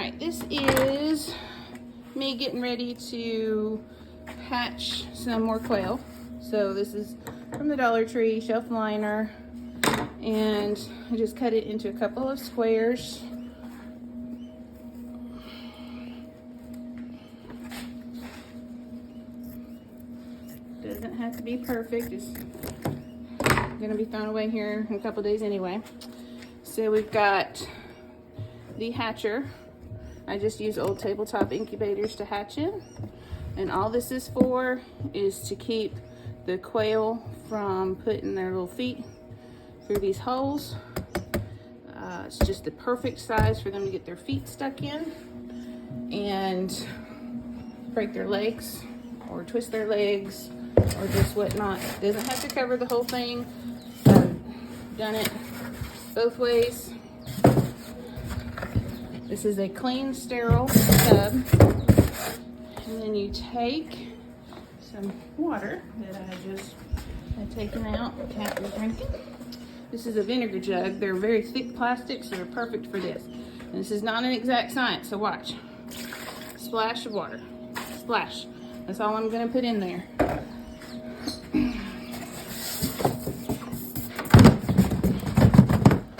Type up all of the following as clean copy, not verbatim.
right, this is me getting ready to hatch some more quail. So this is from the Dollar Tree, shelf liner, and I just cut it into a couple of squares. Doesn't have to be perfect. It's gonna be thrown away here in a couple days anyway. So we've got the hatcher. I just use old tabletop incubators to hatch in. And all this is for is to keep the quail from putting their little feet through these holes. It's just the perfect size for them to get their feet stuck in and break their legs or twist their legs or just whatnot. Doesn't have to cover the whole thing. I've done it both ways. This is a clean, sterile tub. And then you take some water that I just had taken out, cat was drinking. This is a vinegar jug. They're very thick plastic, so they're perfect for this. And this is not an exact science, so watch. Splash of water. Splash. That's all I'm gonna put in there.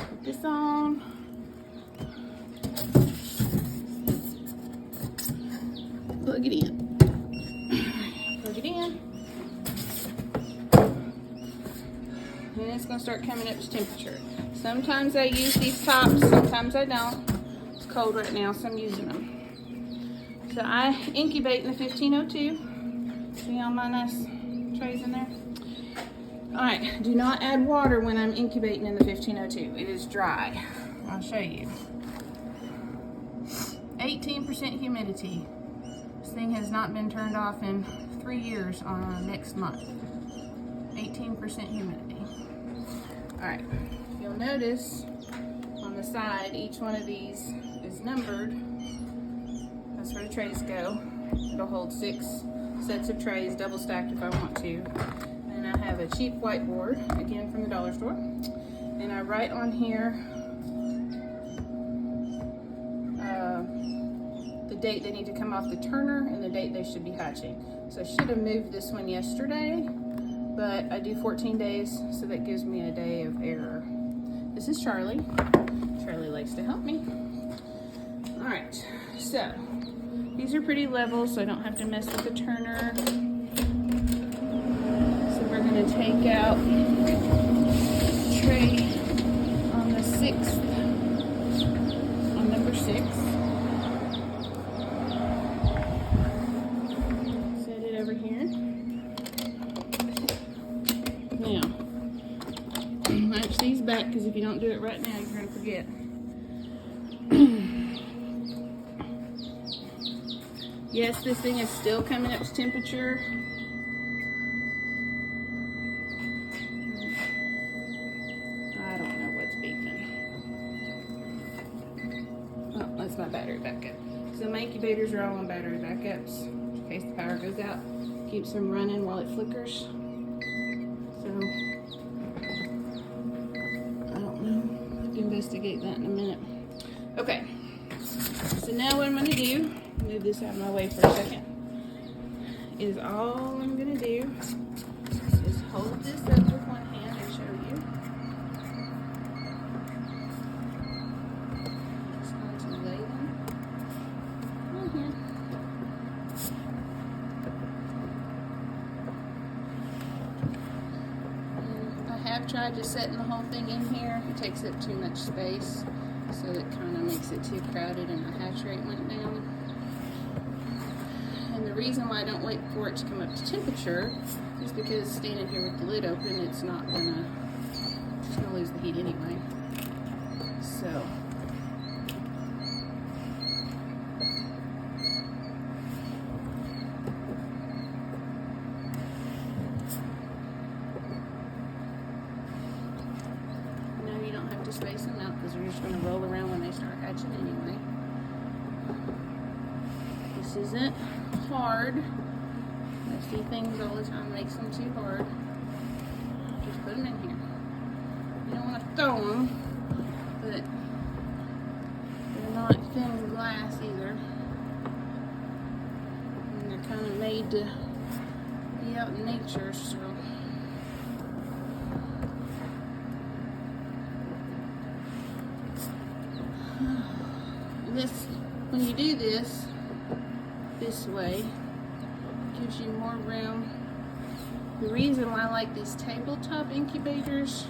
Put this on. Plug it in. Plug it in. And it's gonna start coming up to temperature. Sometimes I use these tops, sometimes I don't. It's cold right now, so I'm using them. So I incubate in the 1502. See all my nice trays in there? All right, do not add water when I'm incubating in the 1502. It is dry. I'll show you. 18% humidity. This thing has not been turned off in 3 years on next month. 18% humidity. All right, you'll notice on the side, each one of these is numbered. That's where the trays go. It'll hold 6 sets of trays, double stacked if I want to. And I have a cheap whiteboard, again from the dollar store. And I write on here the date they need to come off the turner and the date they should be hatching. So I should have moved this one yesterday, but I do 14 days, so that gives me a day of error. This is Charlie. Charlie likes to help me. All right, so these are pretty level, so I don't have to mess with the turner. So we're gonna take out the tray on the 6th, on number 6. Set it over here. Now, latch these back, because if you don't do it right now, you're gonna forget. Yes, this thing is still coming up to temperature. I don't know what's beeping. Oh, that's my battery backup. So my incubators are all on battery backups in case the power goes out. Keeps them running while it flickers. So, I don't know. I can investigate that in a minute. Okay, so now what I'm gonna do, move this out of my way for a second, is all I'm gonna do is hold this up with one hand and show you. Just going to lay them on here. And I have tried just setting the whole thing in here. It takes up too much space, so it kind of makes it too crowded and the hatch rate went down. And the reason why I don't wait for it to come up to temperature is because standing here with the lid open, it's not gonna, it's gonna lose the heat anyway. So, no, you don't have to space them out because they're just gonna roll around when they start hatching anyway. This isn't hard. I see things all the time makes them too hard. Just put them in here. You don't want to throw them, but they're not thin glass either. And they're kind of made to be out in nature, so. This, when you do this way, gives you more room. The reason why I like these tabletop incubators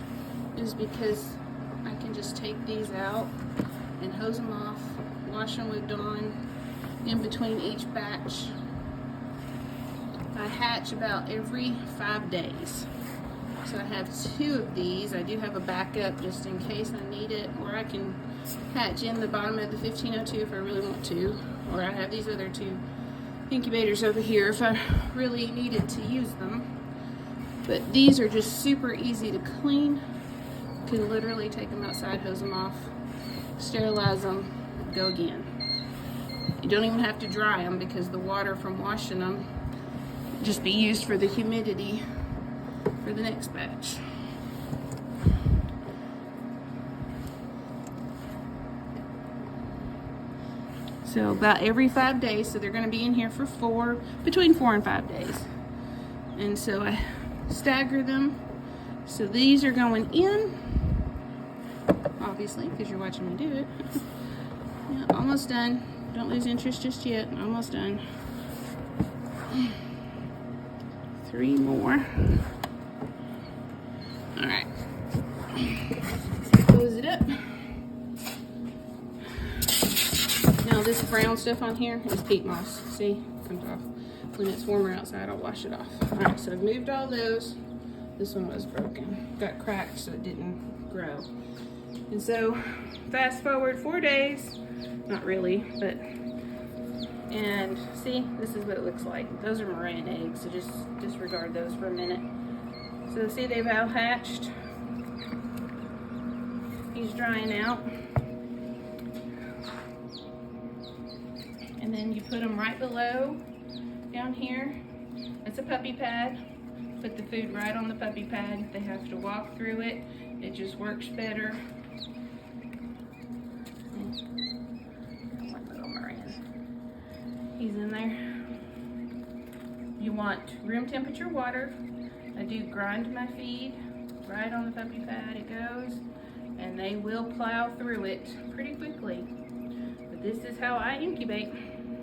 is because I can just take these out and hose them off, wash them with Dawn in between each batch. I hatch about every 5 days. So I have 2 of these. I do have a backup just in case I need it, or I can hatch in the bottom of the 1502 if I really want to, or I have these other 2 incubators over here if I really needed to use them. But these are just super easy to clean. You can literally take them outside, hose them off, sterilize them, go again. You don't even have to dry them because the water from washing them just be used for the humidity for the next batch. So about every 5 days, so they're going to be in here for between 4 and 5 days. And so I stagger them. So these are going in, obviously, because you're watching me do it. Yeah, almost done. Don't lose interest just yet. Almost done. 3 more. All right. Close it up. Now this brown stuff on here is peat moss. See, comes off. When it's warmer outside, I'll wash it off. All right, so I've moved all those. This one was broken. Got cracked so it didn't grow. And so fast forward 4 days. Not really, but, and see, this is what it looks like. Those are Moran eggs, so just disregard those for a minute. So see, they've out hatched. He's drying out. And then you put them right below, down here. That's a puppy pad. Put the food right on the puppy pad. They have to walk through it. It just works better. One little Moran. He's in there. You want room temperature water. I do grind my feed right on the puppy pad. It goes, and they will plow through it pretty quickly. But this is how I incubate.